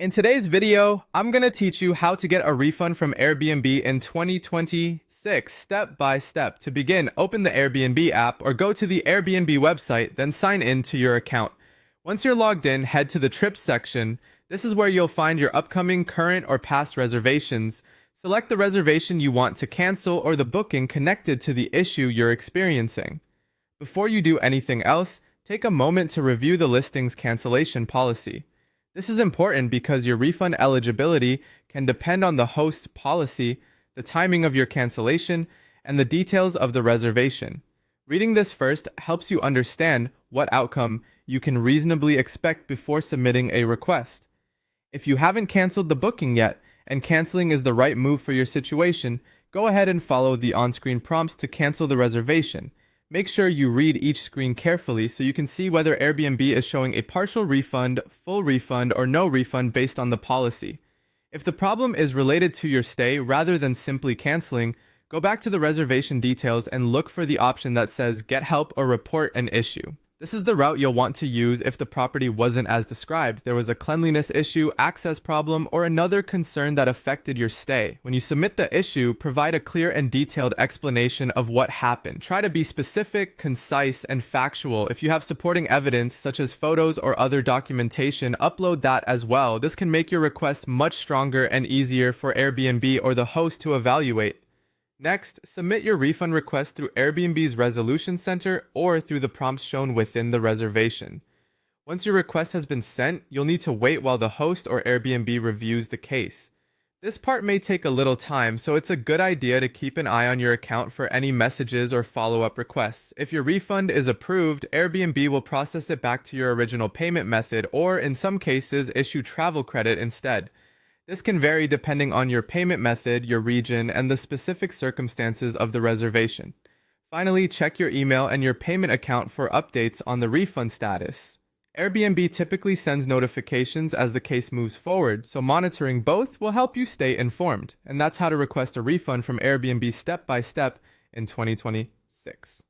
In today's video, I'm going to teach you how to get a refund from Airbnb in 2026 step by step. To begin, open the Airbnb app or go to the Airbnb website, then sign in to your account. Once you're logged in, head to the trips section. This is where you'll find your upcoming, current, or past reservations. Select the reservation you want to cancel or the booking connected to the issue you're experiencing. Before you do anything else, take a moment to review the listing's cancellation policy. This is important because your refund eligibility can depend on the host's policy, the timing of your cancellation, and the details of the reservation. Reading this first helps you understand what outcome you can reasonably expect before submitting a request. If you haven't canceled the booking yet, and canceling is the right move for your situation, go ahead and follow the on-screen prompts to cancel the reservation. Make sure you read each screen carefully so you can see whether Airbnb is showing a partial refund, full refund, or no refund based on the policy. If the problem is related to your stay rather than simply canceling, go back to the reservation details and look for the option that says Get Help or Report an Issue. This is the route you'll want to use if the property wasn't as described. There was a cleanliness issue, access problem, or another concern that affected your stay. When you submit the issue, provide a clear and detailed explanation of what happened. Try to be specific, concise, and factual. If you have supporting evidence, such as photos or other documentation, upload that as well. This can make your request much stronger and easier for Airbnb or the host to evaluate. Next, submit your refund request through Airbnb's Resolution Center or through the prompts shown within the reservation. Once your request has been sent, you'll need to wait while the host or Airbnb reviews the case. This part may take a little time, so it's a good idea to keep an eye on your account for any messages or follow-up requests. If your refund is approved, Airbnb will process it back to your original payment method or, in some cases, issue travel credit instead. This can vary depending on your payment method, your region, and the specific circumstances of the reservation. Finally, check your email and your payment account for updates on the refund status. Airbnb typically sends notifications as the case moves forward, so monitoring both will help you stay informed. And that's how to request a refund from Airbnb step by step in 2026.